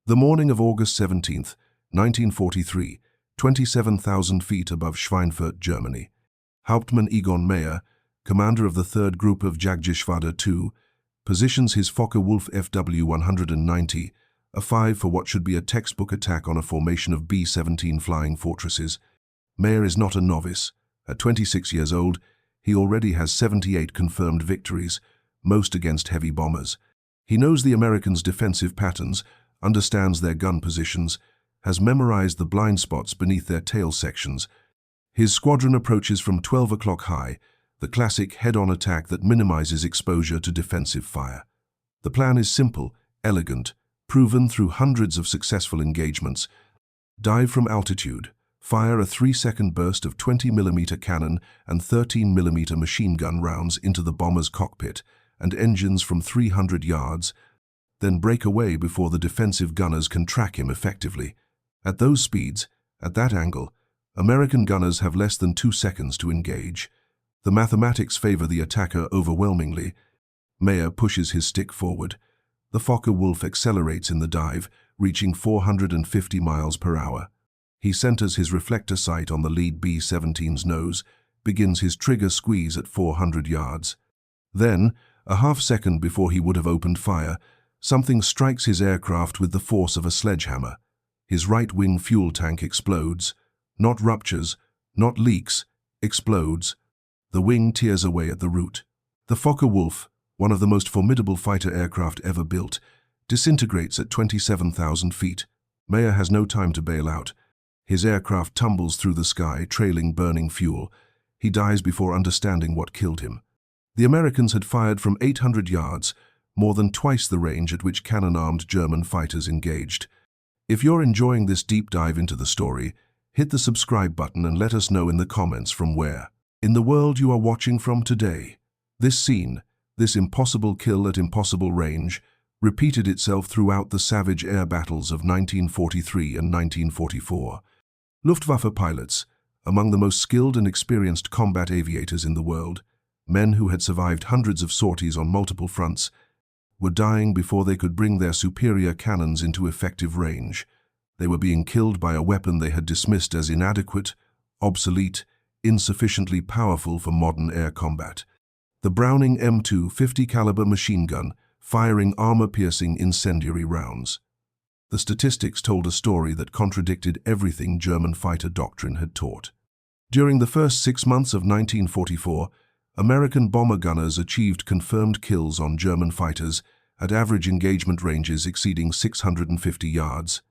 The morning of August 17, 1943, 27,000 feet above Schweinfurt, Germany, Hauptmann Egon Meyer, commander of the 3rd Group of Jagdgeschwader II, positions his Focke-Wulf FW-190, a 5 for what should be a textbook attack on a formation of B-17 flying fortresses. Meyer is not a novice. At 26 years old, he already has 78 confirmed victories, most against heavy bombers. He knows the Americans' defensive patterns, understands their gun positions, has memorized the blind spots beneath their tail sections. His squadron approaches from 12 o'clock high, the classic head-on attack that minimizes exposure to defensive fire. The plan is simple, elegant, proven through hundreds of successful engagements. Dive from altitude, fire a 3-second burst of 20mm cannon and 13mm machine gun rounds into the bomber's cockpit and engines from 300 yards, then break away before the defensive gunners can track him effectively. At those speeds, at that angle, American gunners have less than 2 seconds to engage. The mathematics favor the attacker overwhelmingly. Meyer pushes his stick forward. The Focke-Wulf accelerates in the dive, reaching 450 miles per hour. He centers his reflector sight on the lead B-17's nose, begins his trigger squeeze at 400 yards. Then, a half-second before he would have opened fire, something strikes his aircraft with the force of a sledgehammer. His right-wing fuel tank explodes. Not ruptures, not leaks, explodes. The wing tears away at the root. The Focke-Wulf, one of the most formidable fighter aircraft ever built, disintegrates at 27,000 feet. Meyer has no time to bail out. His aircraft tumbles through the sky, trailing burning fuel. He dies before understanding what killed him. The Americans had fired from 800 yards, more than twice the range at which cannon-armed German fighters engaged. If you're enjoying this deep dive into the story, hit the subscribe button and let us know in the comments from where in the world you are watching from today. This scene, this impossible kill at impossible range, repeated itself throughout the savage air battles of 1943 and 1944. Luftwaffe pilots, among the most skilled and experienced combat aviators in the world, men who had survived hundreds of sorties on multiple fronts, were dying before they could bring their superior cannons into effective range. They were being killed by a weapon they had dismissed as inadequate, obsolete, insufficiently powerful for modern air combat. The Browning M2 50-caliber machine gun, firing armor-piercing incendiary rounds. The statistics told a story that contradicted everything German fighter doctrine had taught. During the first 6 months of 1944, American bomber gunners achieved confirmed kills on German fighters at average engagement ranges exceeding 650 yards.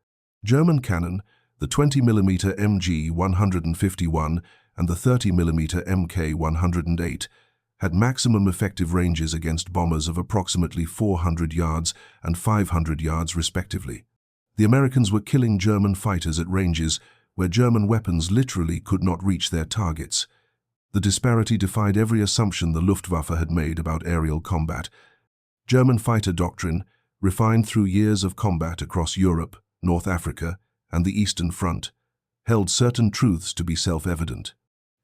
German cannon, the 20mm MG-151 and the 30mm Mk-108, had maximum effective ranges against bombers of approximately 400 yards and 500 yards respectively. The Americans were killing German fighters at ranges where German weapons literally could not reach their targets. The disparity defied every assumption the Luftwaffe had made about aerial combat. German fighter doctrine, refined through years of combat across Europe, North Africa, and the Eastern Front, held certain truths to be self-evident.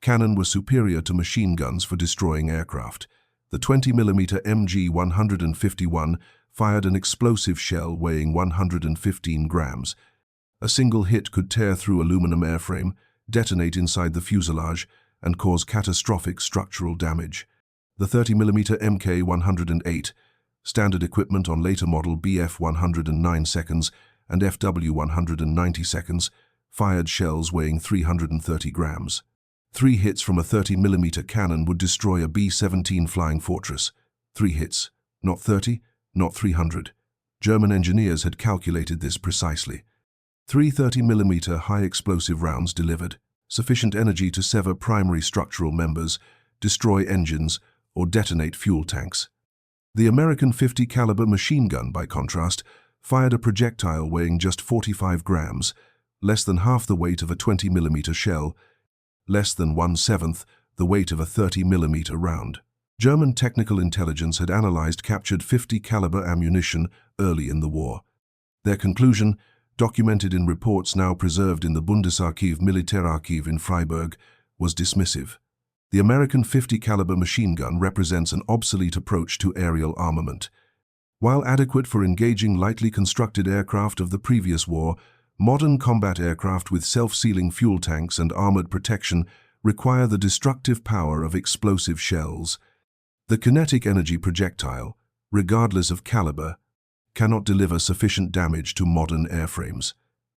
Cannon were superior to machine guns for destroying aircraft. The 20mm MG-151 fired an explosive shell weighing 115 grams. A single hit could tear through aluminum airframe, detonate inside the fuselage, and cause catastrophic structural damage. The 30mm Mk-108, standard equipment on later model Bf-109 seconds and Fw-190 seconds, fired shells weighing 330 grams. 3 hits from a 30mm cannon would destroy a B-17 flying fortress. 3 hits, not 30, not 300. German engineers had calculated this precisely. 3 30mm high-explosive rounds delivered sufficient energy to sever primary structural members, destroy engines, or detonate fuel tanks. The American 50-caliber machine gun, by contrast, fired a projectile weighing just 45 grams, less than half the weight of a 20mm shell, less than 1/7 the weight of a 30mm round. German technical intelligence had analyzed captured 50-caliber ammunition early in the war. Their conclusion, documented in reports now preserved in the Bundesarchiv Militärarchiv in Freiburg, was dismissive. The American 50-caliber machine gun represents an obsolete approach to aerial armament. While adequate for engaging lightly constructed aircraft of the previous war, modern combat aircraft with self-sealing fuel tanks and armored protection require the destructive power of explosive shells. The kinetic energy projectile, regardless of caliber, cannot deliver sufficient damage to modern airframes.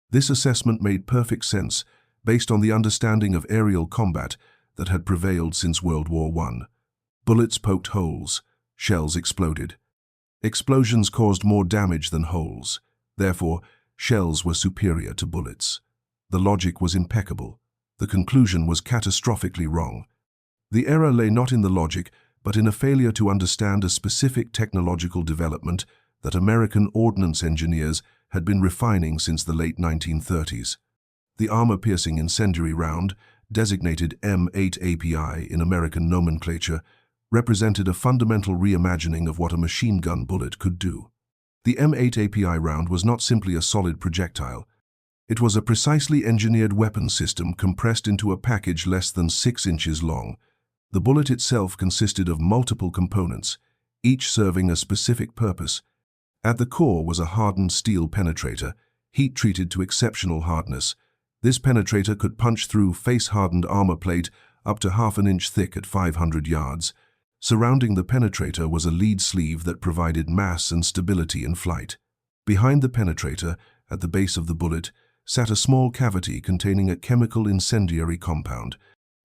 This assessment made perfect sense based on the understanding of aerial combat that had prevailed since World War I. Bullets poked holes, shells exploded. Explosions caused more damage than holes. Therefore, shells were superior to bullets. The logic was impeccable. The conclusion was catastrophically wrong. The error lay not in the logic, but in a failure to understand a specific technological development that American ordnance engineers had been refining since the late 1930s. The armor-piercing incendiary round, designated M8 API in American nomenclature, represented a fundamental reimagining of what a machine gun bullet could do. The M8 API round was not simply a solid projectile. It was a precisely engineered weapon system compressed into a package less than 6 inches long. The bullet itself consisted of multiple components, each serving a specific purpose. At the core was a hardened steel penetrator, heat-treated to exceptional hardness. This penetrator could punch through face-hardened armor plate up to half an inch thick at 500 yards. Surrounding the penetrator was a lead sleeve that provided mass and stability in flight. Behind the penetrator, at the base of the bullet, sat a small cavity containing a chemical incendiary compound.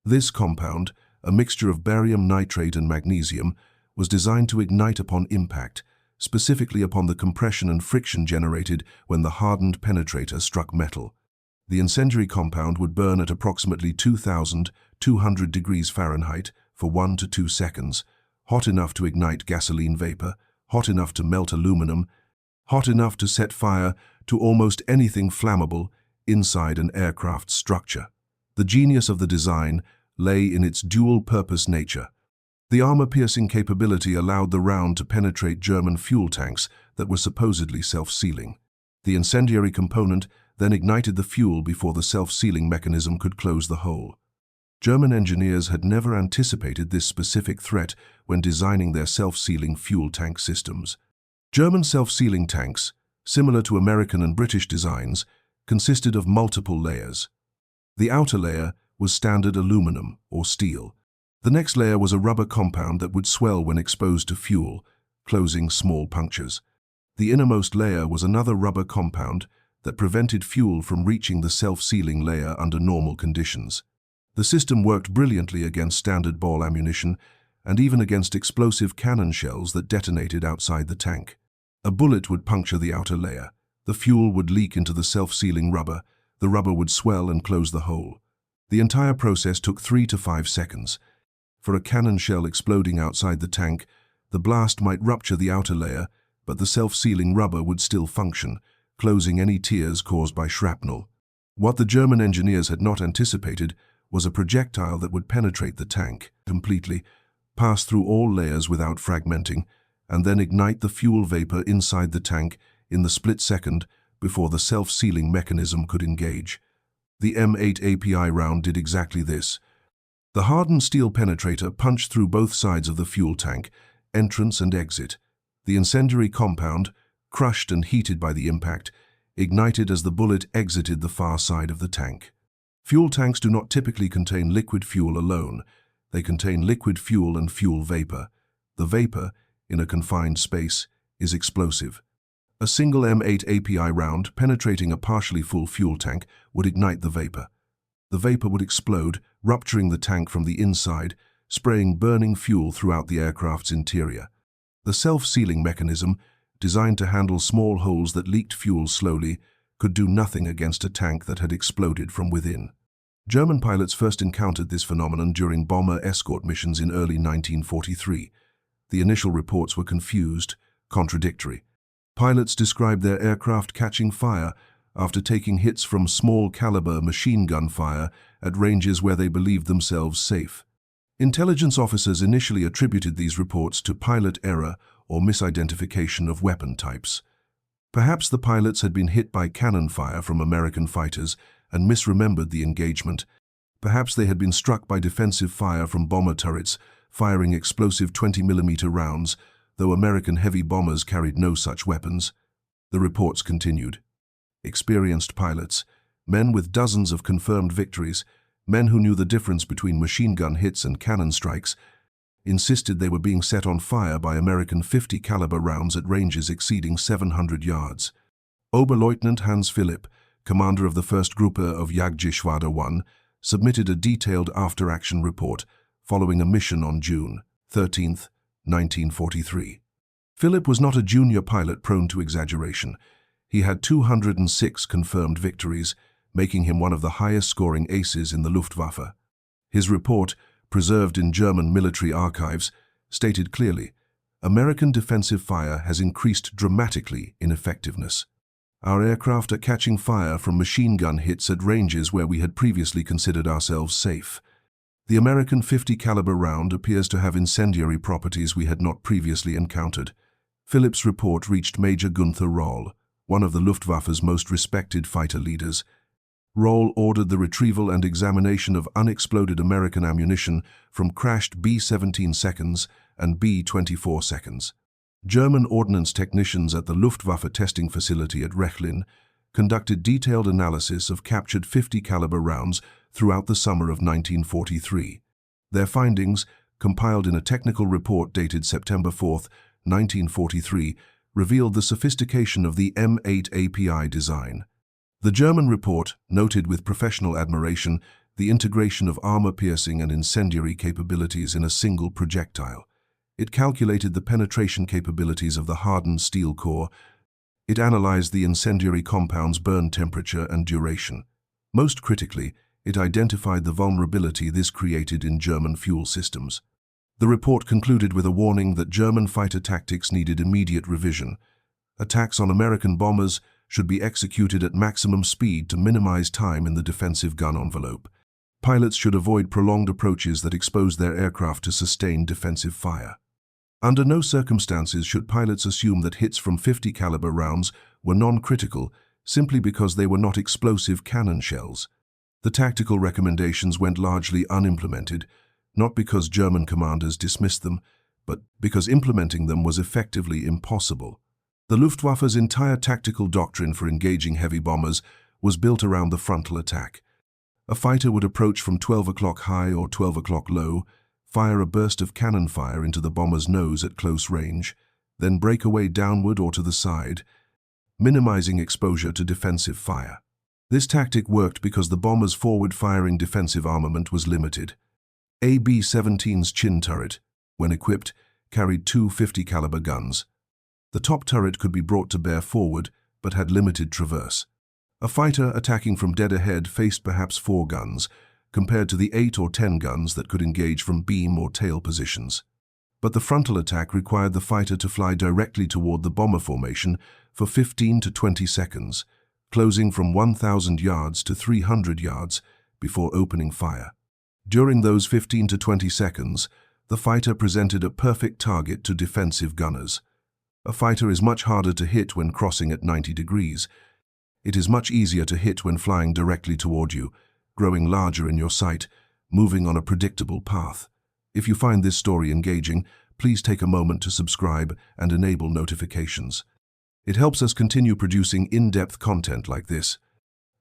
This compound, a mixture of barium nitrate and magnesium, was designed to ignite upon impact, specifically upon the compression and friction generated when the hardened penetrator struck metal. The incendiary compound would burn at approximately 2,200 degrees Fahrenheit for 1 to 2 seconds, hot enough to ignite gasoline vapor, hot enough to melt aluminum, hot enough to set fire to almost anything flammable inside an aircraft structure. The genius of the design lay in its dual-purpose nature. The armor-piercing capability allowed the round to penetrate German fuel tanks that were supposedly self-sealing. The incendiary component then ignited the fuel before the self-sealing mechanism could close the hole. German engineers had never anticipated this specific threat when designing their self-sealing fuel tank systems. German self-sealing tanks, similar to American and British designs, consisted of multiple layers. The outer layer was standard aluminum or steel. The next layer was a rubber compound that would swell when exposed to fuel, closing small punctures. The innermost layer was another rubber compound that prevented fuel from reaching the self-sealing layer under normal conditions. The system worked brilliantly against standard ball ammunition and even against explosive cannon shells that detonated outside the tank. A bullet would puncture the outer layer. The fuel would leak into the self-sealing rubber. The rubber would swell and close the hole. The entire process took 3 to 5 seconds. For a cannon shell exploding outside the tank, the blast might rupture the outer layer, but the self-sealing rubber would still function, closing any tears caused by shrapnel. What the German engineers had not anticipated was a projectile that would penetrate the tank completely, pass through all layers without fragmenting, and then ignite the fuel vapor inside the tank in the split second before the self-sealing mechanism could engage. The M8 API round did exactly this. The hardened steel penetrator punched through both sides of the fuel tank, entrance and exit. The incendiary compound, crushed and heated by the impact, ignited as the bullet exited the far side of the tank. Fuel tanks do not typically contain liquid fuel alone. They contain liquid fuel and fuel vapor. The vapor, in a confined space, is explosive. A single M8 API round penetrating a partially full fuel tank would ignite the vapor. The vapor would explode, rupturing the tank from the inside, spraying burning fuel throughout the aircraft's interior. The self-sealing mechanism, designed to handle small holes that leaked fuel slowly, could do nothing against a tank that had exploded from within. German pilots first encountered this phenomenon during bomber escort missions in early 1943. The initial reports were confused, contradictory. Pilots described their aircraft catching fire after taking hits from small-caliber machine gun fire at ranges where they believed themselves safe. Intelligence officers initially attributed these reports to pilot error or misidentification of weapon types. Perhaps the pilots had been hit by cannon fire from American fighters and misremembered the engagement. Perhaps they had been struck by defensive fire from bomber turrets, firing explosive 20mm rounds, though American heavy bombers carried no such weapons. The reports continued. Experienced pilots, men with dozens of confirmed victories, men who knew the difference between machine gun hits and cannon strikes, insisted they were being set on fire by American 50 caliber rounds at ranges exceeding 700 yards. Oberleutnant Hans Philipp, commander of the 1st Gruppe of Jagdgeschwader 1, submitted a detailed after-action report following a mission on June 13, 1943. Philipp was not a junior pilot prone to exaggeration. He had 206 confirmed victories, making him one of the highest-scoring aces in the Luftwaffe. His report, preserved in German military archives, stated clearly, "American defensive fire has increased dramatically in effectiveness. Our aircraft are catching fire from machine gun hits at ranges where we had previously considered ourselves safe. The American 50 caliber round appears to have incendiary properties we had not previously encountered." Philipp's report reached Major Gunther Roll, one of the Luftwaffe's most respected fighter leaders. Roll ordered the retrieval and examination of unexploded American ammunition from crashed B-17 seconds and B-24 seconds. German ordnance technicians at the Luftwaffe testing facility at Rechlin conducted detailed analysis of captured 50 caliber rounds throughout the summer of 1943. Their findings, compiled in a technical report dated September 4, 1943, revealed the sophistication of the M8 API design. The German report noted with professional admiration the integration of armor-piercing and incendiary capabilities in a single projectile. It calculated the penetration capabilities of the hardened steel core. It analyzed the incendiary compound's burn temperature and duration. Most critically, it identified the vulnerability this created in German fuel systems. The report concluded with a warning that German fighter tactics needed immediate revision. Attacks on American bombers should be executed at maximum speed to minimize time in the defensive gun envelope. Pilots should avoid prolonged approaches that expose their aircraft to sustained defensive fire. Under no circumstances should pilots assume that hits from 50 caliber rounds were non-critical simply because they were not explosive cannon shells. The tactical recommendations went largely unimplemented, not because German commanders dismissed them, but because implementing them was effectively impossible. The Luftwaffe's entire tactical doctrine for engaging heavy bombers was built around the frontal attack. A fighter would approach from 12 o'clock high or 12 o'clock low, fire a burst of cannon fire into the bomber's nose at close range, then break away downward or to the side, minimizing exposure to defensive fire. This tactic worked because the bomber's forward-firing defensive armament was limited. A B-17's chin turret, when equipped, carried two 50 caliber guns. The top turret could be brought to bear forward, but had limited traverse. A fighter attacking from dead ahead faced perhaps 4 guns, compared to the 8 or 10 guns that could engage from beam or tail positions. But the frontal attack required the fighter to fly directly toward the bomber formation for 15 to 20 seconds, closing from 1,000 yards to 300 yards before opening fire. During those 15 to 20 seconds, the fighter presented a perfect target to defensive gunners. A fighter is much harder to hit when crossing at 90 degrees. It is much easier to hit when flying directly toward you, growing larger in your sight, moving on a predictable path. If you find this story engaging, please take a moment to subscribe and enable notifications. It helps us continue producing in-depth content like this.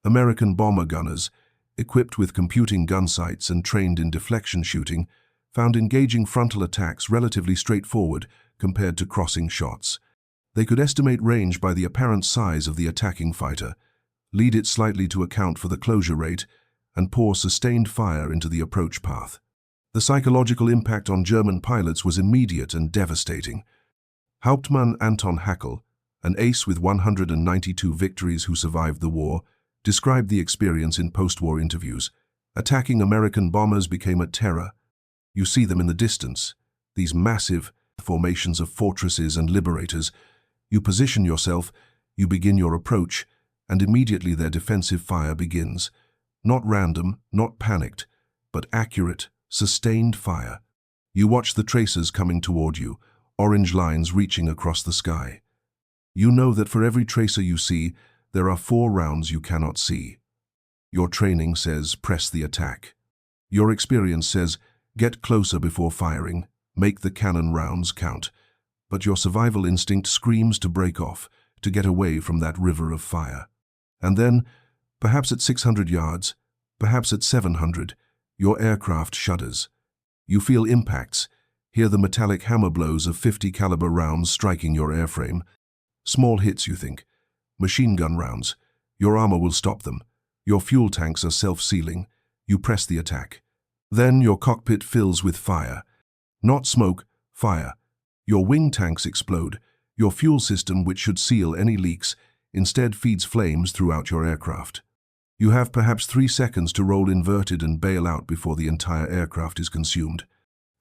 American bomber gunners, equipped with computing gun sights and trained in deflection shooting, found engaging frontal attacks relatively straightforward compared to crossing shots. They could estimate range by the apparent size of the attacking fighter, lead it slightly to account for the closure rate, and pour sustained fire into the approach path. The psychological impact on German pilots was immediate and devastating. Hauptmann Anton Hackel, an ace with 192 victories who survived the war, described the experience in post-war interviews. Attacking American bombers became a terror. You see them in the distance, these massive formations of fortresses and liberators. You position yourself, you begin your approach, and immediately their defensive fire begins. Not random, not panicked, but accurate, sustained fire. You watch the tracers coming toward you, orange lines reaching across the sky. You know that for every tracer you see, there are 4 rounds you cannot see. Your training says, press the attack. Your experience says, get closer before firing, make the cannon rounds count. but your survival instinct screams to break off, to get away from that river of fire. And then, perhaps at 600 yards, perhaps at 700, your aircraft shudders. You feel impacts, hear the metallic hammer blows of 50 caliber rounds striking your airframe. Small hits, you think. Machine gun rounds. Your armor will stop them. Your fuel tanks are self-sealing. You press the attack. Then your cockpit fills with fire. Not smoke, fire. Your wing tanks explode. Your fuel system, which should seal any leaks, instead feeds flames throughout your aircraft. You have perhaps 3 seconds to roll inverted and bail out before the entire aircraft is consumed.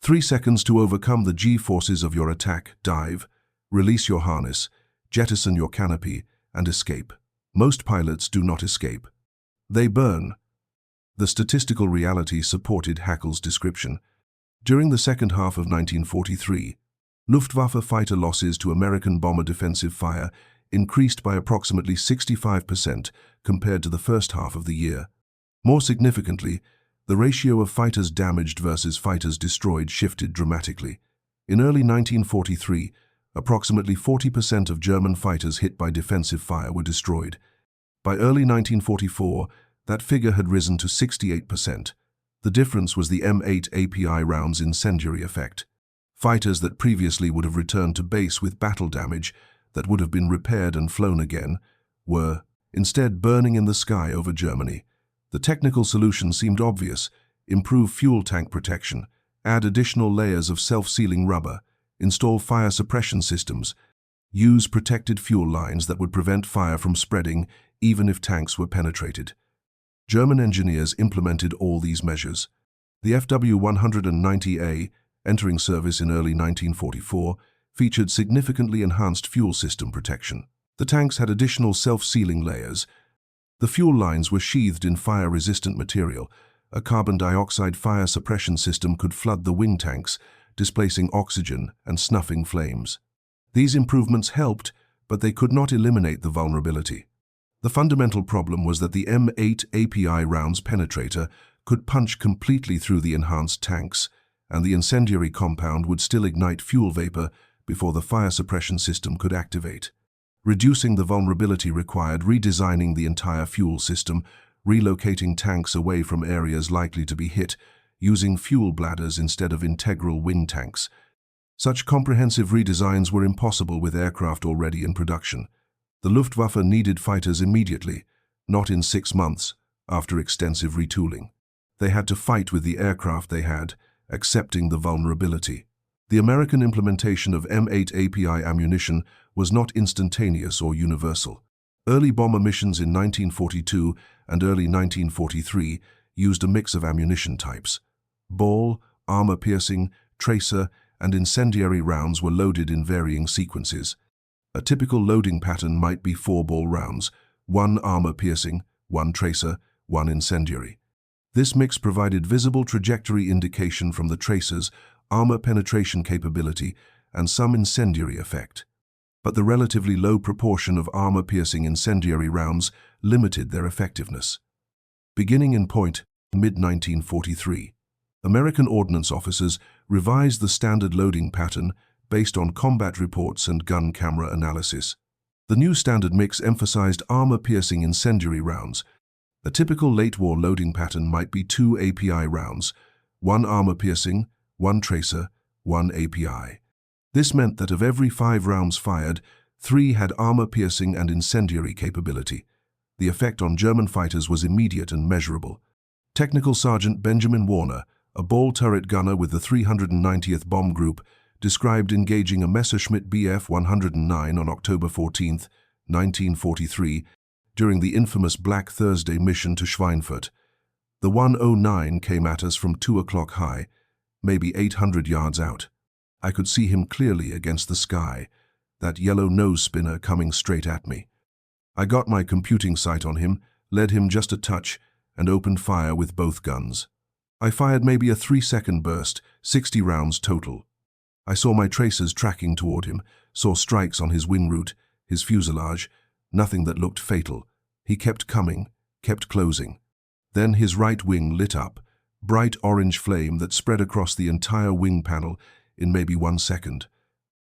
3 seconds to overcome the G-forces of your attack, dive, release your harness, jettison your canopy, and escape. Most pilots do not escape. They burn. The statistical reality supported Haeckel's description. During the second half of 1943, Luftwaffe fighter losses to American bomber defensive fire increased by approximately 65% compared to the first half of the year. More significantly, the ratio of fighters damaged versus fighters destroyed shifted dramatically. In early 1943, approximately 40% of German fighters hit by defensive fire were destroyed. By early 1944, that figure had risen to 68%. The difference was the M8 API rounds' incendiary effect. Fighters that previously would have returned to base with battle damage, that would have been repaired and flown again, were instead burning in the sky over Germany. The technical solution seemed obvious: improve fuel tank protection, add additional layers of self-sealing rubber, install fire suppression systems, use protected fuel lines that would prevent fire from spreading even if tanks were penetrated. German engineers implemented all these measures. The FW-190A, entering service in early 1944, featured significantly enhanced fuel system protection. The tanks had additional self-sealing layers. The fuel lines were sheathed in fire-resistant material. A carbon dioxide fire suppression system could flood the wing tanks, displacing oxygen and snuffing flames. These improvements helped, but they could not eliminate the vulnerability. The fundamental problem was that the M8 API rounds penetrator could punch completely through the enhanced tanks, and the incendiary compound would still ignite fuel vapor before the fire suppression system could activate. Reducing the vulnerability required redesigning the entire fuel system, relocating tanks away from areas likely to be hit, using fuel bladders instead of integral wing tanks. Such comprehensive redesigns were impossible with aircraft already in production. The Luftwaffe needed fighters immediately, not in 6 months, after extensive retooling. They had to fight with the aircraft they had, accepting the vulnerability. The American implementation of M8 API ammunition was not instantaneous or universal. Early bomber missions in 1942 and early 1943 used a mix of ammunition types. Ball, armor-piercing, tracer, and incendiary rounds were loaded in varying sequences. A typical loading pattern might be 4 ball rounds, 1 armor-piercing, 1 tracer, 1 incendiary. This mix provided visible trajectory indication from the tracers, armor penetration capability, and some incendiary effect. But the relatively low proportion of armor-piercing incendiary rounds limited their effectiveness. Beginning in mid-1943, American ordnance officers revised the standard loading pattern based on combat reports and gun camera analysis. The new standard mix emphasized armor-piercing incendiary rounds. A typical late-war loading pattern might be 2 API rounds, 1 armor-piercing, 1 tracer, 1 API. This meant that of every 5 rounds fired, 3 had armor-piercing and incendiary capability. The effect on German fighters was immediate and measurable. Technical Sergeant Benjamin Warner, a ball turret gunner with the 390th Bomb Group, described engaging a Messerschmitt Bf 109 on October 14, 1943, during the infamous Black Thursday mission to Schweinfurt. The 109 came at us from 2 o'clock high, maybe 800 yards out. I could see him clearly against the sky, that yellow nose spinner coming straight at me. I got my computing sight on him, led him just a touch, and opened fire with both guns. I fired maybe a 3-second burst, 60 rounds total. I saw my tracers tracking toward him, saw strikes on his wing root, his fuselage, nothing that looked fatal. He kept coming, kept closing. Then his right wing lit up, bright orange flame that spread across the entire wing panel in maybe 1 second.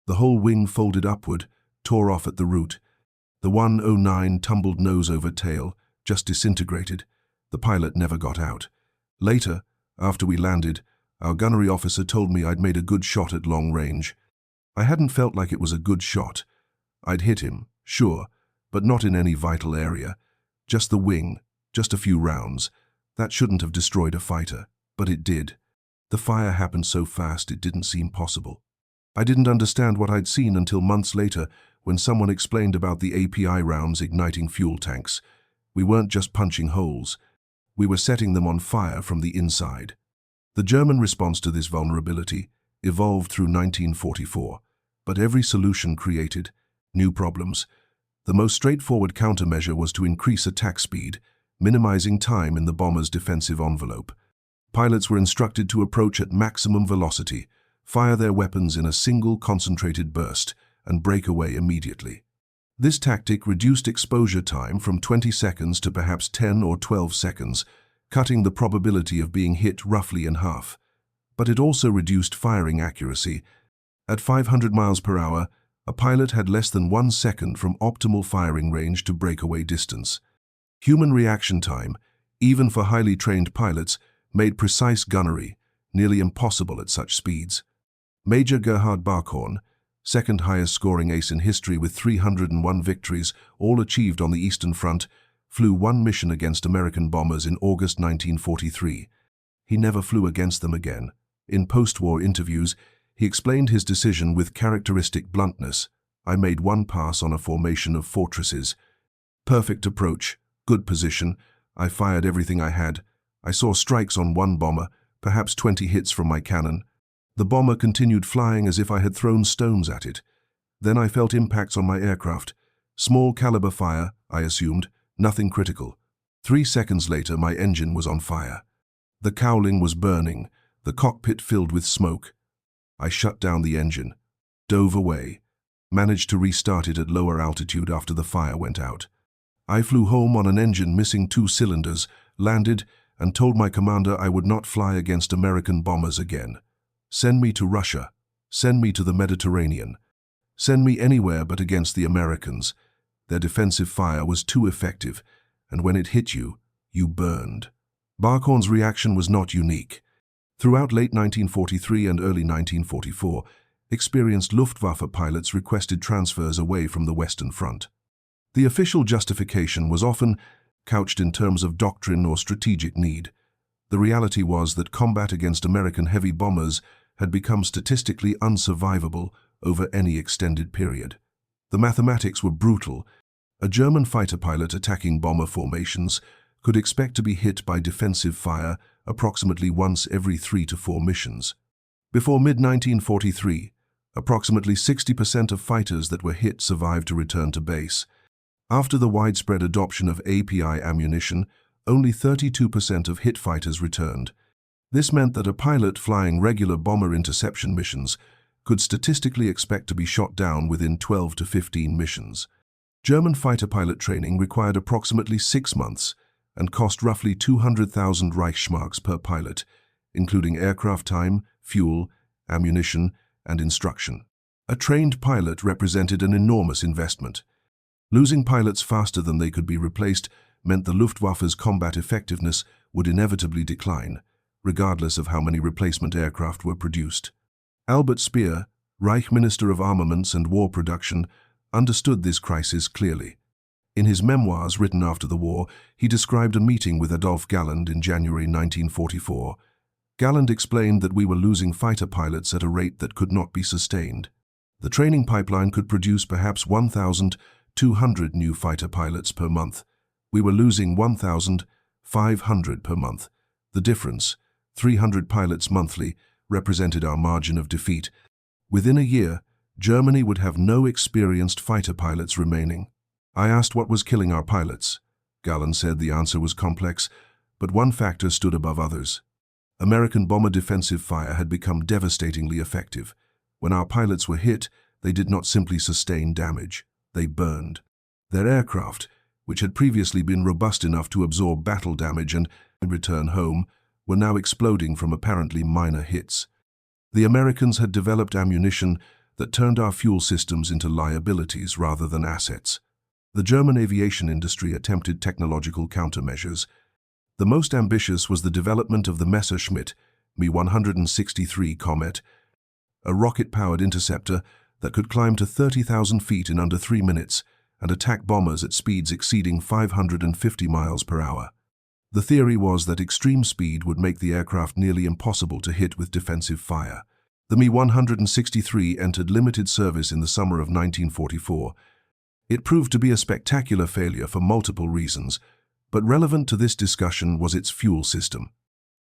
The whole wing folded upward, tore off at the root. The 109 tumbled nose over tail, just disintegrated. The pilot never got out. Later, after we landed, our gunnery officer told me I'd made a good shot at long range. I hadn't felt like it was a good shot. I'd hit him, sure, but not in any vital area. Just the wing, just a few rounds. That shouldn't have destroyed a fighter, but it did. The fire happened so fast it didn't seem possible. I didn't understand what I'd seen until months later when someone explained about the API rounds igniting fuel tanks. We weren't just punching holes. We were setting them on fire from the inside. The German response to this vulnerability evolved through 1944, but every solution created new problems. The most straightforward countermeasure was to increase attack speed, minimizing time in the bomber's defensive envelope. Pilots were instructed to approach at maximum velocity, fire their weapons in a single concentrated burst, and break away immediately. This tactic reduced exposure time from 20 seconds to perhaps 10 or 12 seconds, cutting the probability of being hit roughly in half. But it also reduced firing accuracy. At 500 miles per hour, a pilot had less than 1 second from optimal firing range to breakaway distance. Human reaction time, even for highly trained pilots, made precise gunnery nearly impossible at such speeds. Major Gerhard Barkhorn, second highest scoring ace in history with 301 victories, all achieved on the Eastern Front, flew one mission against American bombers in August 1943. He never flew against them again. In post-war interviews, he explained his decision with characteristic bluntness. I made one pass on a formation of fortresses. Perfect approach, good position. I fired everything I had. I saw strikes on one bomber, perhaps 20 hits from my cannon. The bomber continued flying as if I had thrown stones at it. Then I felt impacts on my aircraft. Small caliber fire, I assumed, nothing critical. 3 seconds later, my engine was on fire. The cowling was burning, the cockpit filled with smoke. I shut down the engine, dove away, managed to restart it at lower altitude after the fire went out. I flew home on an engine missing 2 cylinders, landed, and told my commander I would not fly against American bombers again. Send me to Russia. Send me to the Mediterranean. Send me anywhere but against the Americans. Their defensive fire was too effective, and when it hit you, you burned. Barkhorn's reaction was not unique. Throughout late 1943 and early 1944, experienced Luftwaffe pilots requested transfers away from the Western Front. The official justification was often couched in terms of doctrine or strategic need. The reality was that combat against American heavy bombers had become statistically unsurvivable over any extended period. The mathematics were brutal. A German fighter pilot attacking bomber formations could expect to be hit by defensive fire approximately once every 3 to 4 missions. Before mid-1943, approximately 60% of fighters that were hit survived to return to base. After the widespread adoption of API ammunition, only 32% of hit fighters returned. This meant that a pilot flying regular bomber interception missions could statistically expect to be shot down within 12 to 15 missions. German fighter pilot training required approximately 6 months and cost roughly 200,000 Reichsmarks per pilot, including aircraft time, fuel, ammunition, and instruction. A trained pilot represented an enormous investment. Losing pilots faster than they could be replaced meant the Luftwaffe's combat effectiveness would inevitably decline, regardless of how many replacement aircraft were produced. Albert Speer, Reich Minister of Armaments and War Production, understood this crisis clearly. In his memoirs written after the war, he described a meeting with Adolf Galland in January 1944. Galland explained that we were losing fighter pilots at a rate that could not be sustained. The training pipeline could produce perhaps 1,200 new fighter pilots per month. We were losing 1,500 per month. The difference, 300 pilots monthly, represented our margin of defeat. Within a year, Germany would have no experienced fighter pilots remaining. I asked what was killing our pilots. Galland said the answer was complex, but one factor stood above others. American bomber defensive fire had become devastatingly effective. When our pilots were hit, they did not simply sustain damage. They burned. Their aircraft, which had previously been robust enough to absorb battle damage and return home, were now exploding from apparently minor hits. The Americans had developed ammunition that turned our fuel systems into liabilities rather than assets. The German aviation industry attempted technological countermeasures. The most ambitious was the development of the Messerschmitt Me-163 Comet, a rocket-powered interceptor that could climb to 30,000 feet in under 3 minutes and attack bombers at speeds exceeding 550 miles per hour. The theory was that extreme speed would make the aircraft nearly impossible to hit with defensive fire. The Me-163 entered limited service in the summer of 1944. It proved to be a spectacular failure for multiple reasons, but relevant to this discussion was its fuel system.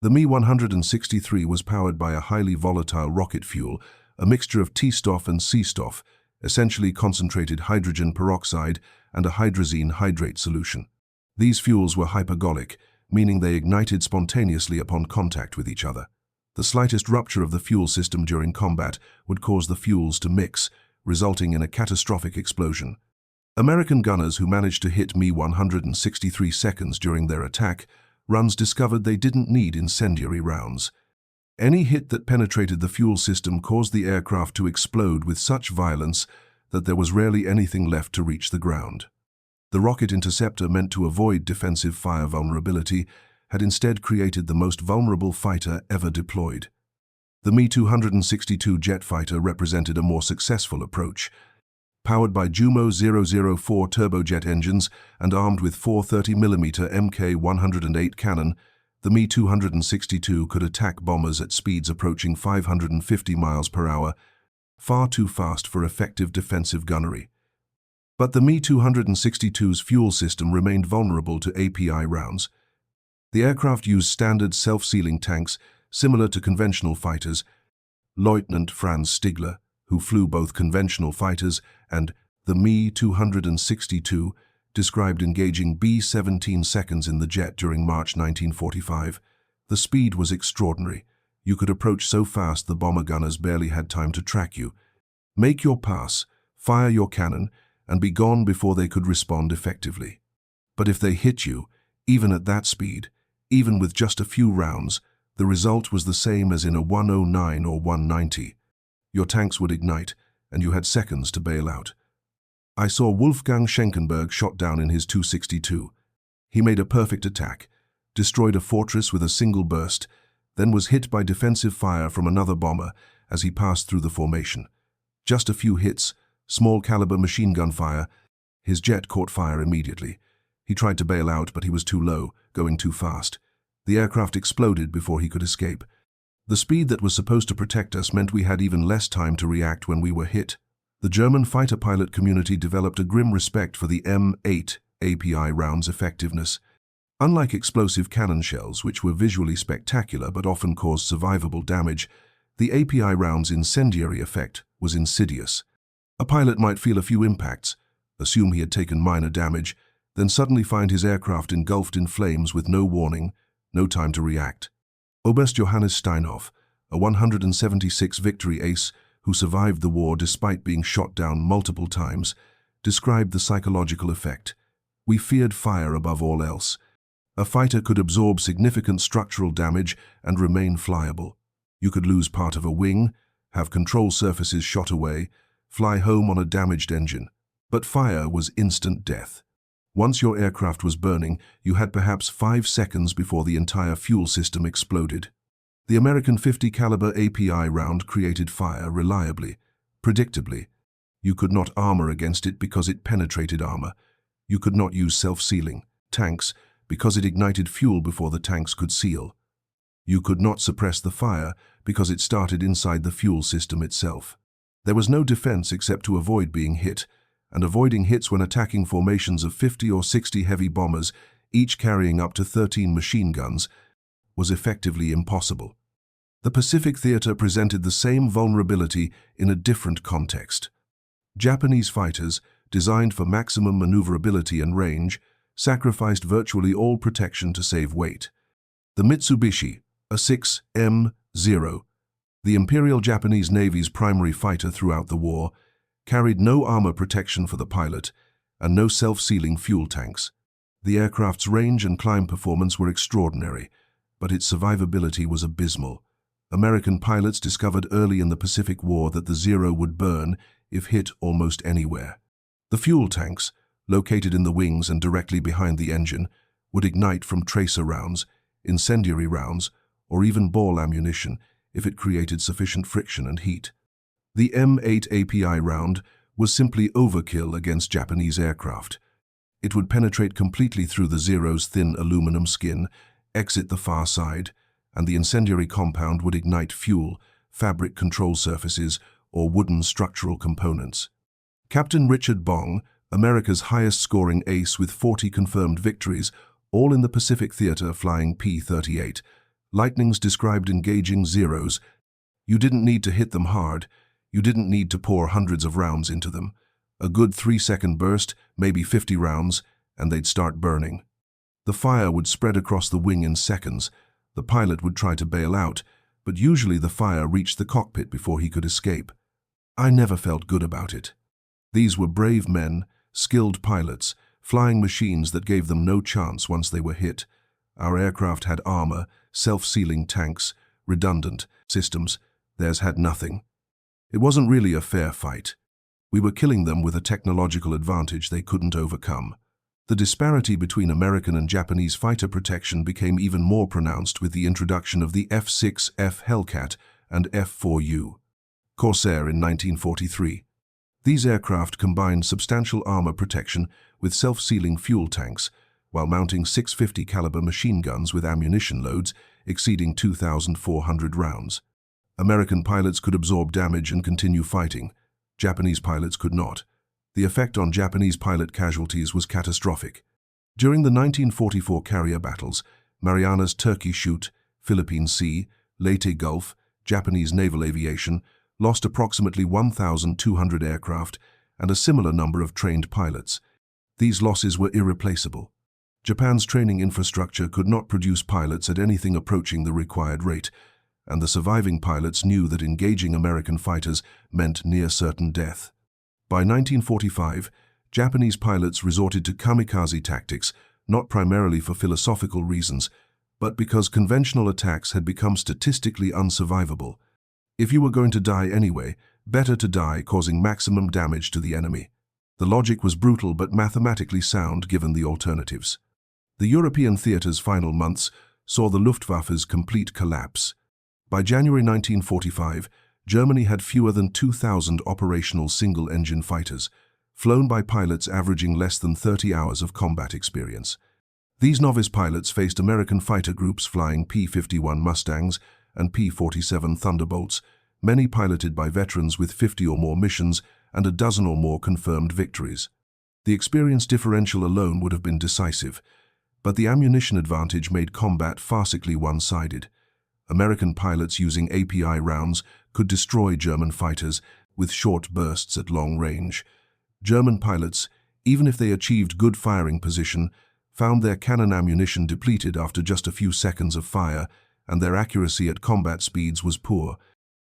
The Me-163 was powered by a highly volatile rocket fuel, a mixture of T-STOF and C-STOF, essentially concentrated hydrogen peroxide and a hydrazine hydrate solution. These fuels were hypergolic, meaning they ignited spontaneously upon contact with each other. The slightest rupture of the fuel system during combat would cause the fuels to mix, resulting in a catastrophic explosion. American gunners who managed to hit Me-163 seconds during their attack runs discovered they didn't need incendiary rounds. Any hit that penetrated the fuel system caused the aircraft to explode with such violence that there was rarely anything left to reach the ground. The rocket interceptor, meant to avoid defensive fire vulnerability, had instead created the most vulnerable fighter ever deployed. The Me-262 jet fighter represented a more successful approach. Powered by Jumo 004 turbojet engines and armed with 430mm Mk108 cannon, the Me-262 could attack bombers at speeds approaching 550 miles per hour, far too fast for effective defensive gunnery. But the Me-262's fuel system remained vulnerable to API rounds. The aircraft used standard self-sealing tanks similar to conventional fighters. Lieutenant Franz Stigler, who flew both conventional fighters and the Me-262, described engaging B-17 seconds in the jet during March 1945. The speed was extraordinary. You could approach so fast the bomber gunners barely had time to track you. Make your pass, fire your cannon, and be gone before they could respond effectively. But if they hit you, even at that speed, even with just a few rounds, the result was the same as in a 109 or 190. Your tanks would ignite, and you had seconds to bail out. I saw Wolfgang Schenkenberg shot down in his 262. He made a perfect attack, destroyed a fortress with a single burst, then was hit by defensive fire from another bomber as he passed through the formation. Just a few hits, small-caliber machine gun fire. His jet caught fire immediately. He tried to bail out, but he was too low, going too fast. The aircraft exploded before he could escape. The speed that was supposed to protect us meant we had even less time to react when we were hit. The German fighter pilot community developed a grim respect for the M8 API round's effectiveness. Unlike explosive cannon shells, which were visually spectacular but often caused survivable damage, the API round's incendiary effect was insidious. A pilot might feel a few impacts, assume he had taken minor damage, then suddenly find his aircraft engulfed in flames with no warning, no time to react. Oberst Johannes Steinhoff, a 176 victory ace who survived the war despite being shot down multiple times, described the psychological effect. We feared fire above all else. A fighter could absorb significant structural damage and remain flyable. You could lose part of a wing, have control surfaces shot away, fly home on a damaged engine. But fire was instant death. Once your aircraft was burning, you had perhaps 5 seconds before the entire fuel system exploded. The American .50 caliber API round created fire reliably, predictably. You could not armor against it because it penetrated armor. You could not use self-sealing tanks because it ignited fuel before the tanks could seal. You could not suppress the fire because it started inside the fuel system itself. There was no defense except to avoid being hit, and avoiding hits when attacking formations of 50 or 60 heavy bombers, each carrying up to 13 machine guns, was effectively impossible. The Pacific Theater presented the same vulnerability in a different context. Japanese fighters, designed for maximum maneuverability and range, sacrificed virtually all protection to save weight. The Mitsubishi, a 6M0, the Imperial Japanese Navy's primary fighter throughout the war, carried no armor protection for the pilot and no self-sealing fuel tanks. The aircraft's range and climb performance were extraordinary, but its survivability was abysmal. American pilots discovered early in the Pacific War that the Zero would burn if hit almost anywhere. The fuel tanks, located in the wings and directly behind the engine, would ignite from tracer rounds, incendiary rounds, or even ball ammunition if it created sufficient friction and heat. The M8 API round was simply overkill against Japanese aircraft. It would penetrate completely through the Zero's thin aluminum skin, exit the far side, and the incendiary compound would ignite fuel, fabric control surfaces, or wooden structural components. Captain Richard Bong, America's highest-scoring ace with 40 confirmed victories, all in the Pacific Theater flying P-38. Lightnings described engaging Zeros. You didn't need to hit them hard. You didn't need to pour hundreds of rounds into them. A good 3-second burst, maybe 50 rounds, and they'd start burning. The fire would spread across the wing in seconds. The pilot would try to bail out, but usually the fire reached the cockpit before he could escape. I never felt good about it. These were brave men, skilled pilots, flying machines that gave them no chance once they were hit. Our aircraft had armor, self-sealing tanks, redundant systems. Theirs had nothing. It wasn't really a fair fight. We were killing them with a technological advantage they couldn't overcome. The disparity between American and Japanese fighter protection became even more pronounced with the introduction of the F-6F Hellcat and F-4U Corsair in 1943. These aircraft combined substantial armor protection with self-sealing fuel tanks, while mounting 650 caliber machine guns with ammunition loads exceeding 2,400 rounds. American pilots could absorb damage and continue fighting. Japanese pilots could not. The effect on Japanese pilot casualties was catastrophic. During the 1944 carrier battles, Marianas Turkey Shoot, Philippine Sea, Leyte Gulf, Japanese naval aviation lost approximately 1,200 aircraft and a similar number of trained pilots. These losses were irreplaceable. Japan's training infrastructure could not produce pilots at anything approaching the required rate, and the surviving pilots knew that engaging American fighters meant near-certain death. By 1945, Japanese pilots resorted to kamikaze tactics, not primarily for philosophical reasons, but because conventional attacks had become statistically unsurvivable. If you were going to die anyway, better to die causing maximum damage to the enemy. The logic was brutal but mathematically sound given the alternatives. The European theater's final months saw the Luftwaffe's complete collapse. By January 1945, Germany had fewer than 2,000 operational single-engine fighters, flown by pilots averaging less than 30 hours of combat experience. These novice pilots faced American fighter groups flying P-51 Mustangs and P-47 Thunderbolts, many piloted by veterans with 50 or more missions and a dozen or more confirmed victories. The experience differential alone would have been decisive, but the ammunition advantage made combat farcically one-sided. American pilots using API rounds could destroy German fighters with short bursts at long range. German pilots, even if they achieved good firing position, found their cannon ammunition depleted after just a few seconds of fire, and their accuracy at combat speeds was poor.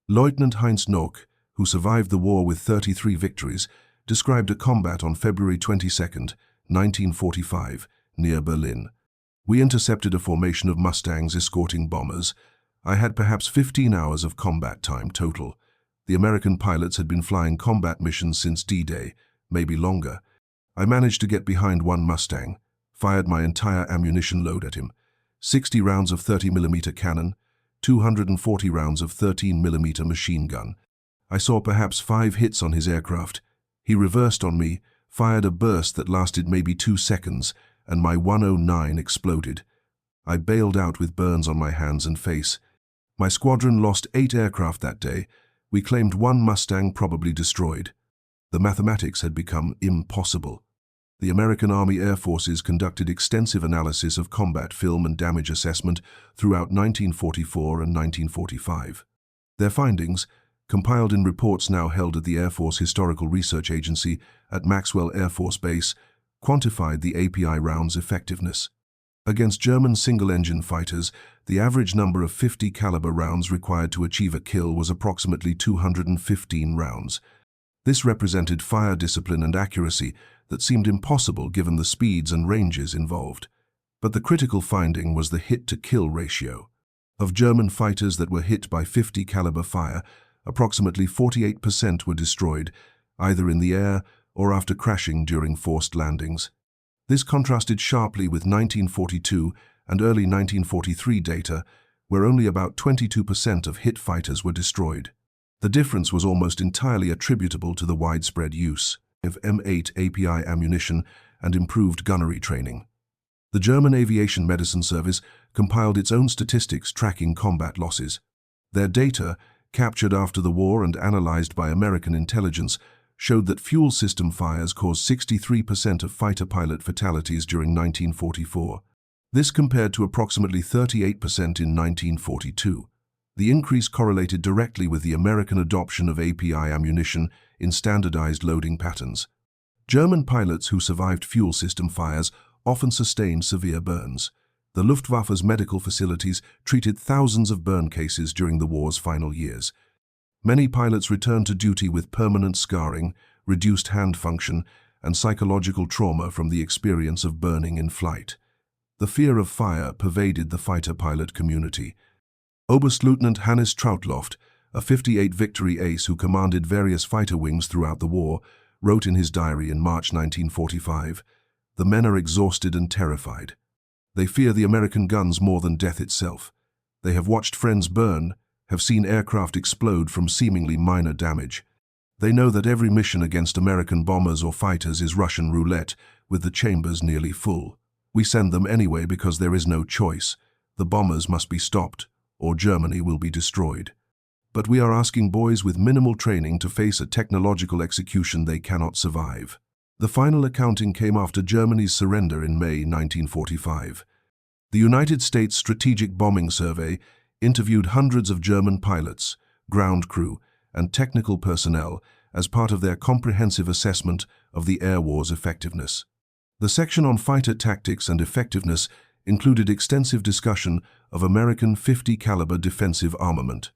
Lieutenant Heinz Nock, who survived the war with 33 victories, described a combat on February 22, 1945, near Berlin. We intercepted a formation of Mustangs escorting bombers. I had perhaps 15 hours of combat time total. The American pilots had been flying combat missions since D-Day, maybe longer. I managed to get behind one Mustang, fired my entire ammunition load at him. 60 rounds of 30mm cannon, 240 rounds of 13mm machine gun. I saw perhaps 5 hits on his aircraft. He reversed on me, fired a burst that lasted maybe 2 seconds, and my 109 exploded. I bailed out with burns on my hands and face. My squadron lost 8 aircraft that day. We claimed 1 Mustang probably destroyed. The mathematics had become impossible. The American Army Air Forces conducted extensive analysis of combat film and damage assessment throughout 1944 and 1945. Their findings, compiled in reports now held at the Air Force Historical Research Agency at Maxwell Air Force Base, quantified the API round's effectiveness. Against German single-engine fighters, the average number of 50 caliber rounds required to achieve a kill was approximately 215 rounds. This represented fire discipline and accuracy that seemed impossible given the speeds and ranges involved. But the critical finding was the hit-to-kill ratio. Of German fighters that were hit by 50 caliber fire, approximately 48% were destroyed, either in the air or after crashing during forced landings. This contrasted sharply with 1942 and early 1943 data, where only about 22% of hit fighters were destroyed. The difference was almost entirely attributable to the widespread use of M8 API ammunition and improved gunnery training. The German Aviation Medicine Service compiled its own statistics tracking combat losses. Their data, captured after the war and analyzed by American intelligence, showed that fuel system fires caused 63% of fighter pilot fatalities during 1944. This compared to approximately 38% in 1942. The increase correlated directly with the American adoption of API ammunition in standardized loading patterns. German pilots who survived fuel system fires often sustained severe burns. The Luftwaffe's medical facilities treated thousands of burn cases during the war's final years. Many pilots returned to duty with permanent scarring, reduced hand function, and psychological trauma from the experience of burning in flight. The fear of fire pervaded the fighter pilot community. Oberstleutnant Hannes Trautloft, a 58 Victory ace who commanded various fighter wings throughout the war, wrote in his diary in March 1945, "The men are exhausted and terrified. They fear the American guns more than death itself. They have watched friends burn, have seen aircraft explode from seemingly minor damage. They know that every mission against American bombers or fighters is Russian roulette, with the chambers nearly full. We send them anyway because there is no choice. The bombers must be stopped, or Germany will be destroyed. But we are asking boys with minimal training to face a technological execution they cannot survive." The final accounting came after Germany's surrender in May 1945. The United States Strategic Bombing Survey interviewed hundreds of German pilots, ground crew, and technical personnel as part of their comprehensive assessment of the air war's effectiveness. The section on fighter tactics and effectiveness included extensive discussion of American 50 caliber defensive armament.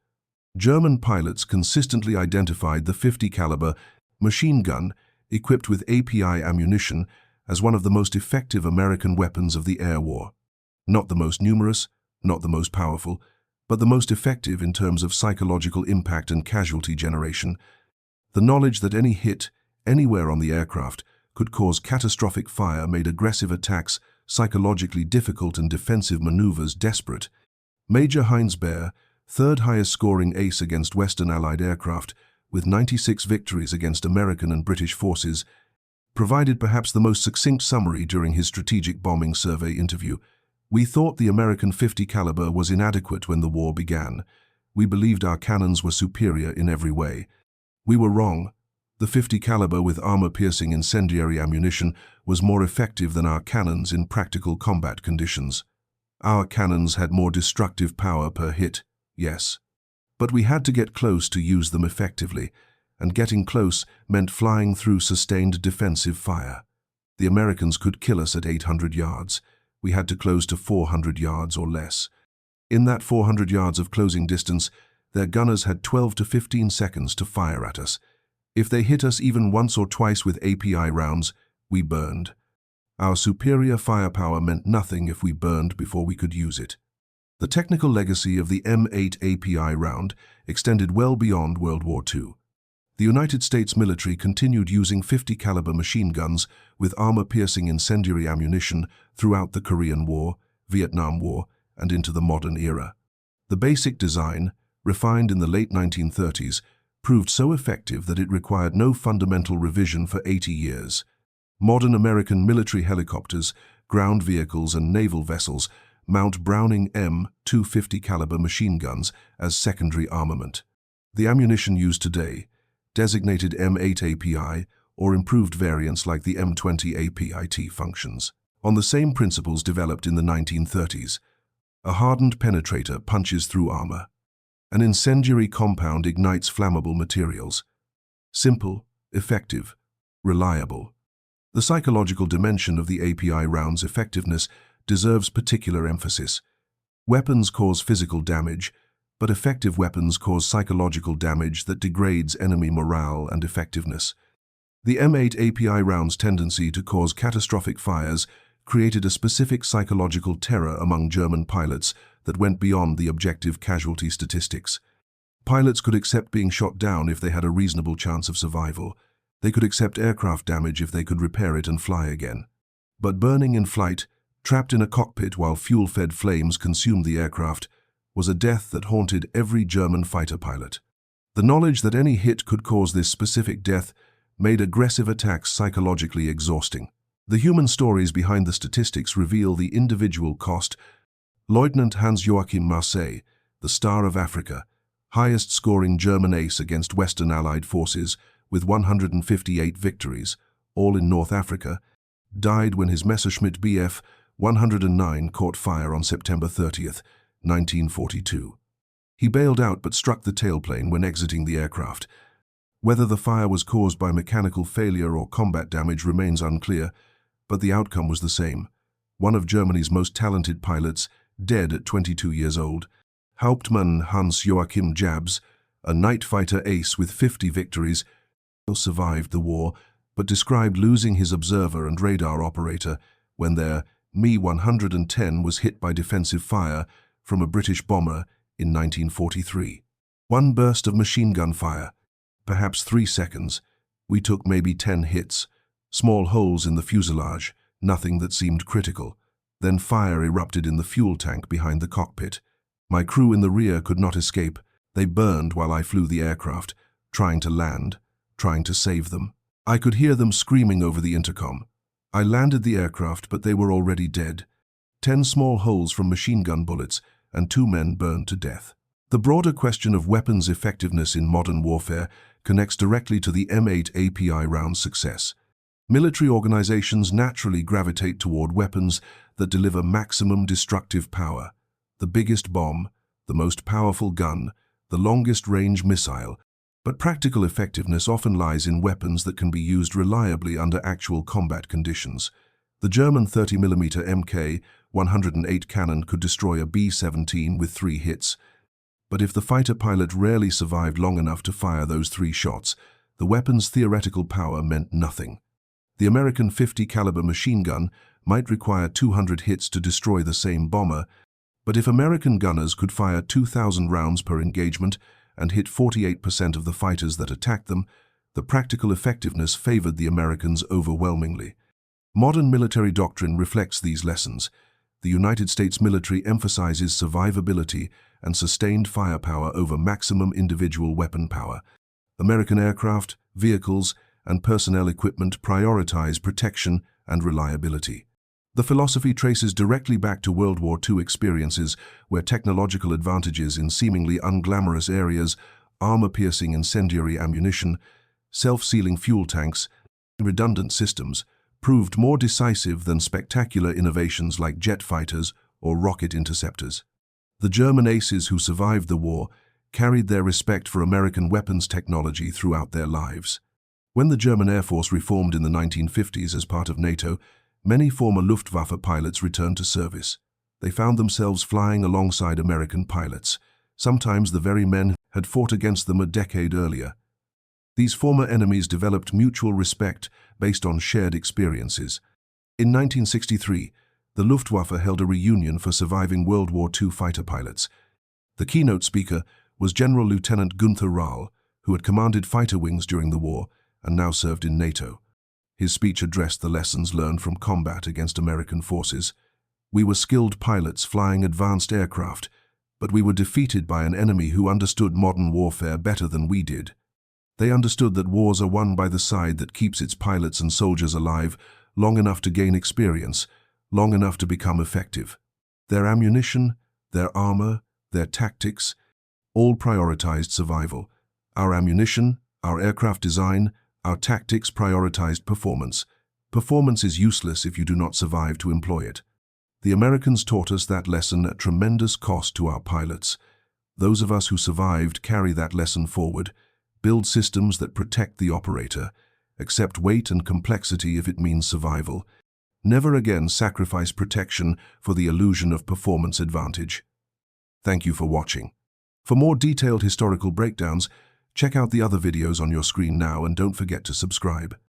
German pilots consistently identified the 50 caliber machine gun equipped with API ammunition as one of the most effective American weapons of the air war. Not the most numerous, not the most powerful, but the most effective in terms of psychological impact and casualty generation. The knowledge that any hit, anywhere on the aircraft, could cause catastrophic fire made aggressive attacks psychologically difficult and defensive maneuvers desperate. Major Heinz Baer, third highest scoring ace against Western Allied aircraft, with 96 victories against American and British forces, provided perhaps the most succinct summary during his strategic bombing survey interview. "We thought the American 50 caliber was inadequate when the war began. We believed our cannons were superior in every way. We were wrong. The 50 caliber with armor-piercing incendiary ammunition was more effective than our cannons in practical combat conditions. Our cannons had more destructive power per hit, yes. But we had to get close to use them effectively, and getting close meant flying through sustained defensive fire. The Americans could kill us at 800 yards. We had to close to 400 yards or less. In that 400 yards of closing distance, their gunners had 12 to 15 seconds to fire at us. If they hit us even once or twice with API rounds, we burned. Our superior firepower meant nothing if we burned before we could use it." The technical legacy of the M8 API round extended well beyond World War II. The United States military continued using 50 caliber machine guns with armor-piercing incendiary ammunition throughout the Korean War, Vietnam War, and into the modern era. The basic design, refined in the late 1930s, proved so effective that it required no fundamental revision for 80 years. Modern American military helicopters, ground vehicles, and naval vessels mount Browning M250 caliber machine guns as secondary armament. The ammunition used today, designated M8 API or improved variants like the M20 APIT functions, on the same principles developed in the 1930s. A hardened penetrator punches through armor. An incendiary compound ignites flammable materials. Simple, effective, reliable. The psychological dimension of the API round's effectiveness deserves particular emphasis. Weapons cause physical damage, but effective weapons cause psychological damage that degrades enemy morale and effectiveness. The M8 API round's tendency to cause catastrophic fires created a specific psychological terror among German pilots that went beyond the objective casualty statistics. Pilots could accept being shot down if they had a reasonable chance of survival. They could accept aircraft damage if they could repair it and fly again. But burning in flight, trapped in a cockpit while fuel-fed flames consumed the aircraft, was a death that haunted every German fighter pilot. The knowledge that any hit could cause this specific death made aggressive attacks psychologically exhausting. The human stories behind the statistics reveal the individual cost. Lieutenant Hans-Joachim Marseille, the Star of Africa, highest-scoring German ace against Western Allied forces with 158 victories, all in North Africa, died when his Messerschmitt Bf 109 caught fire on September 30th, 1942. He bailed out but struck the tailplane when exiting the aircraft. Whether the fire was caused by mechanical failure or combat damage remains unclear, but the outcome was the same. One of Germany's most talented pilots, dead at 22 years old. Hauptmann Hans-Joachim Jabs, a night fighter ace with 50 victories, survived the war, but described losing his observer and radar operator when their Me-110 was hit by defensive fire from a British bomber in 1943. One burst of machine gun fire, perhaps 3 seconds. We took maybe 10 hits, small holes in the fuselage, nothing that seemed critical. Then fire erupted in the fuel tank behind the cockpit. My crew in the rear could not escape. They burned while I flew the aircraft, trying to land, trying to save them. I could hear them screaming over the intercom. I landed the aircraft, but they were already dead. 10 small holes from machine gun bullets, and 2 men burned to death. The broader question of weapons effectiveness in modern warfare connects directly to the M8 API round's success. Military organizations naturally gravitate toward weapons that deliver maximum destructive power. The biggest bomb, the most powerful gun, the longest-range missile, but practical effectiveness often lies in weapons that can be used reliably under actual combat conditions. The German 30mm Mk-108 cannon could destroy a B-17 with 3 hits, but if the fighter pilot rarely survived long enough to fire those 3 shots, the weapon's theoretical power meant nothing. The American .50 caliber machine gun might require 200 hits to destroy the same bomber, but if American gunners could fire 2,000 rounds per engagement and hit 48% of the fighters that attacked them, the practical effectiveness favored the Americans overwhelmingly. Modern military doctrine reflects these lessons. The United States military emphasizes survivability and sustained firepower over maximum individual weapon power. American aircraft, vehicles, and personnel equipment prioritize protection and reliability. The philosophy traces directly back to World War II experiences where technological advantages in seemingly unglamorous areas, armor-piercing incendiary ammunition, self-sealing fuel tanks, and redundant systems proved more decisive than spectacular innovations like jet fighters or rocket interceptors. The German aces who survived the war carried their respect for American weapons technology throughout their lives. When the German Air Force reformed in the 1950s as part of NATO, many former Luftwaffe pilots returned to service. They found themselves flying alongside American pilots, sometimes the very men who had fought against them a decade earlier. These former enemies developed mutual respect based on shared experiences. In 1963, the Luftwaffe held a reunion for surviving World War II fighter pilots. The keynote speaker was General Lieutenant Günther Rahl, who had commanded fighter wings during the war and now served in NATO. His speech addressed the lessons learned from combat against American forces. We were skilled pilots flying advanced aircraft, but we were defeated by an enemy who understood modern warfare better than we did. They understood that wars are won by the side that keeps its pilots and soldiers alive long enough to gain experience, long enough to become effective. Their ammunition, their armor, their tactics, all prioritized survival. Our ammunition, our aircraft design, our tactics prioritized performance. Performance is useless if you do not survive to employ it. The Americans taught us that lesson at tremendous cost to our pilots. Those of us who survived carry that lesson forward, build systems that protect the operator, accept weight and complexity if it means survival. Never again sacrifice protection for the illusion of performance advantage. Thank you for watching. For more detailed historical breakdowns, check out the other videos on your screen now and don't forget to subscribe.